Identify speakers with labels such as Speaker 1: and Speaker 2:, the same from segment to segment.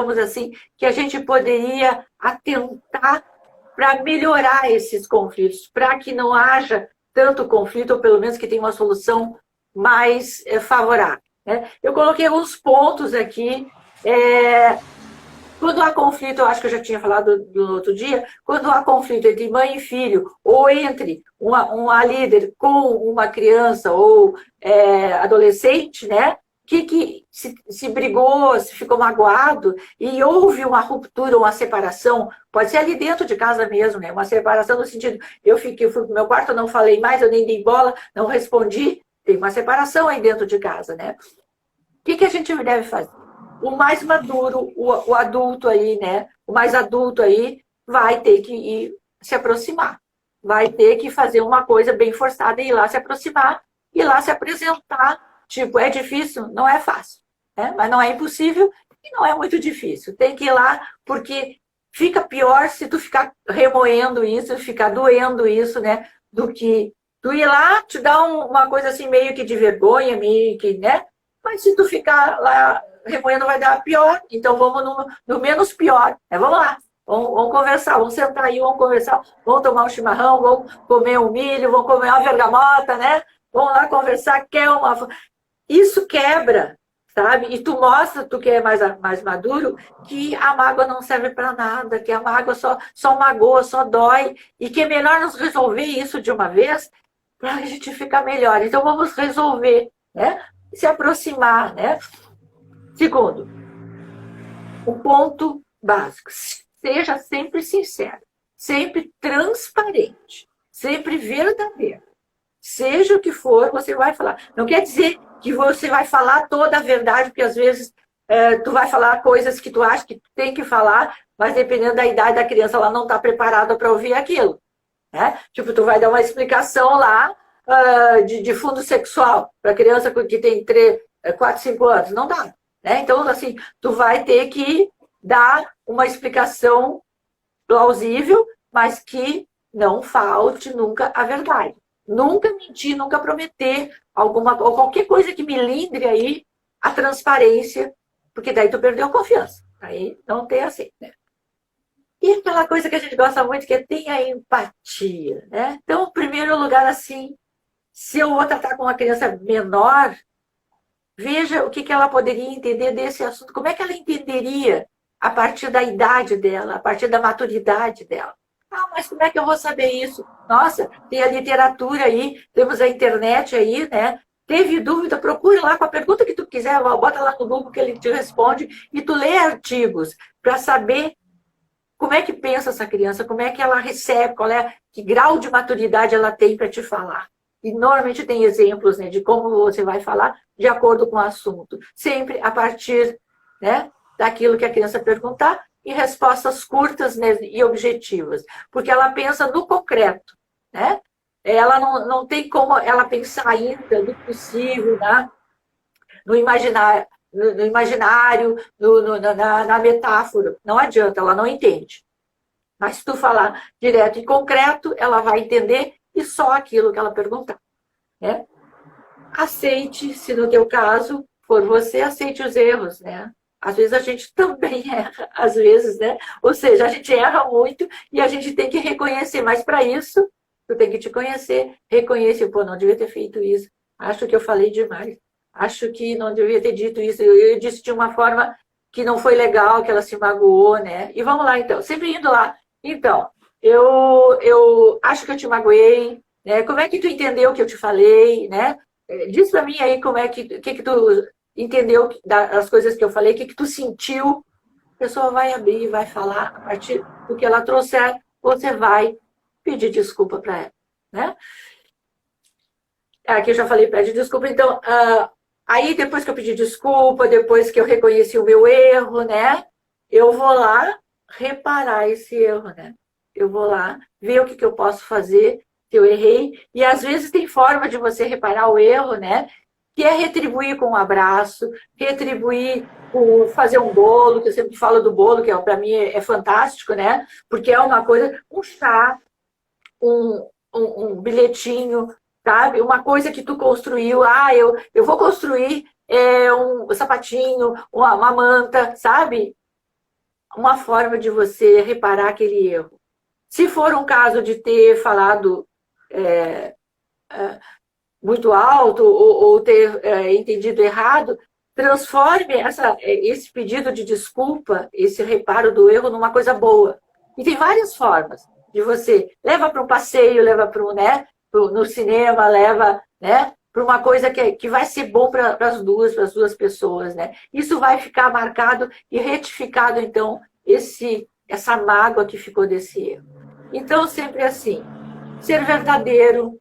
Speaker 1: digamos assim, que a gente poderia atentar para melhorar esses conflitos, para que não haja tanto conflito, ou pelo menos que tenha uma solução mais favorável, né? Eu coloquei alguns pontos aqui. Quando há conflito, eu acho que eu já tinha falado do outro dia, quando há conflito entre mãe e filho, ou entre uma líder com uma criança ou adolescente, né? Que se brigou, se ficou magoado e houve uma ruptura, uma separação, pode ser ali dentro de casa mesmo, né? Uma separação no sentido, eu fui pro meu quarto, não falei mais, eu nem dei bola, não respondi, tem uma separação aí dentro de casa, né? O que a gente deve fazer? O mais maduro, o adulto aí, né? O mais adulto aí vai ter que ir se aproximar. Vai ter que fazer uma coisa bem forçada e ir lá se aproximar, ir lá se apresentar. Tipo, é difícil? Não é fácil, né? Mas não é impossível e não é muito difícil. Tem que ir lá porque fica pior se tu ficar remoendo isso, ficar doendo isso, né? Do que tu ir lá, te dá uma coisa assim meio que de vergonha, meio que, né? Mas se tu ficar lá remoendo vai dar pior, então vamos no menos pior. Vamos lá, vamos conversar, vamos sentar aí, vamos conversar, vamos tomar um chimarrão, vamos comer um milho, vamos comer uma bergamota, né? Vamos lá conversar, isso quebra, sabe? E tu mostra, tu que é mais maduro, que a mágoa não serve para nada, que a mágoa só magoa, só dói, e que é melhor nos resolver isso de uma vez para a gente ficar melhor. Então vamos resolver, né? Se aproximar, né? Segundo, o ponto básico, seja sempre sincero, sempre transparente, sempre verdadeiro. Seja o que for, você vai falar. Não quer dizer que você vai falar toda a verdade, porque às vezes tu vai falar coisas que tu acha que tu tem que falar, mas dependendo da idade da criança, ela não está preparada para ouvir aquilo. Né? Tipo, tu vai dar uma explicação lá de fundo sexual para criança que tem 4, 5 anos. Não dá. Né? Então, assim, tu vai ter que dar uma explicação plausível, mas que não falte nunca a verdade. Nunca mentir, nunca prometer ou qualquer coisa que me lindre aí a transparência, porque daí tu perdeu a confiança. Aí não tem assim, né? E aquela coisa que a gente gosta muito, que é ter a empatia, né? Então, em primeiro lugar, assim, se eu vou tratar com uma criança menor, veja o que ela poderia entender desse assunto, como é que ela entenderia a partir da idade dela, a partir da maturidade dela. Ah, mas como é que eu vou saber isso? Nossa, tem a literatura aí, temos a internet aí, né? Teve dúvida, procure lá com a pergunta que tu quiser, bota lá no Google que ele te responde e tu lê artigos para saber como é que pensa essa criança, como é que ela recebe, que grau de maturidade ela tem para te falar. E normalmente tem exemplos, né, de como você vai falar de acordo com o assunto. Sempre a partir, né, daquilo que a criança perguntar e respostas curtas, né, e objetivas. Porque ela pensa no concreto. Né? Ela não tem como ela pensar ainda no possível, né? no imaginário, na metáfora. Não adianta, ela não entende. Mas se tu falar direto e concreto, ela vai entender e só aquilo que ela perguntar. Né? Aceite, se no teu caso for você, aceite os erros, né? Às vezes a gente também erra, às vezes, né? Ou seja, a gente erra muito e a gente tem que reconhecer, mas para isso, tu tem que te conhecer, reconhecer, pô, não devia ter feito isso, acho que eu falei demais, acho que não devia ter dito isso, eu disse de uma forma que não foi legal, que ela se magoou, né? E vamos lá, então, sempre indo lá. Então, eu acho que eu te magoei, né? Como é que tu entendeu o que eu te falei, né? Diz para mim aí como é que tu entendeu das coisas que eu falei, o que tu sentiu. A pessoa vai abrir e vai falar, a partir do que ela trouxer, você vai pedir desculpa para ela. Né? Aqui eu já falei, pede desculpa. Então, aí depois que eu pedi desculpa, depois que eu reconheci o meu erro, né? Eu vou lá reparar esse erro, né? Eu vou lá ver o que eu posso fazer se eu errei. E às vezes tem forma de você reparar o erro, né? Que é retribuir com um abraço, retribuir com fazer um bolo, que eu sempre falo do bolo, que para mim é fantástico, né? Porque é uma coisa, um chá, um bilhetinho, sabe? Uma coisa que tu construiu. Ah, eu vou construir um sapatinho, uma manta, sabe? uma forma de você reparar aquele erro. Se for um caso de ter falado muito alto ou ter entendido errado, transforme esse pedido de desculpa, esse reparo do erro, numa coisa boa. E tem várias formas de você. Leva para um passeio, leva para no cinema, leva para uma coisa que vai ser bom para as duas pessoas. Né? Isso vai ficar marcado e retificado, então, essa mágoa que ficou desse erro. Então, sempre assim, ser verdadeiro,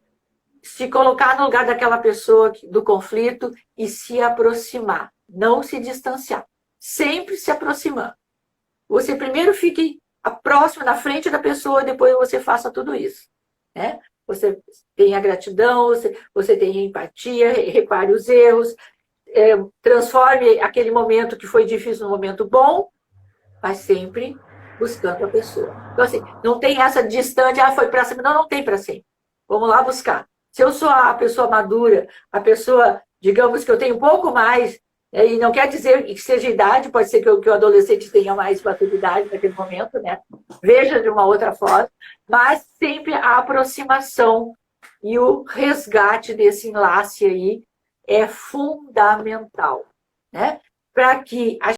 Speaker 1: se colocar no lugar daquela pessoa do conflito e se aproximar, não se distanciar, sempre se aproximando. Você primeiro fique próximo, na frente da pessoa, e depois você faça tudo isso. Né? Você tenha gratidão, você tenha empatia, repare os erros, transforme aquele momento que foi difícil num momento bom, mas sempre buscando a pessoa. Então, assim, não tem essa distante, foi para sempre. Não, não tem para sempre. Vamos lá buscar. Se eu sou a pessoa madura, a pessoa, digamos que eu tenho um pouco mais, e não quer dizer que seja idade, pode ser que o adolescente tenha mais maturidade naquele momento, né? Veja de uma outra forma, mas sempre a aproximação e o resgate desse enlace aí é fundamental, né? Para que a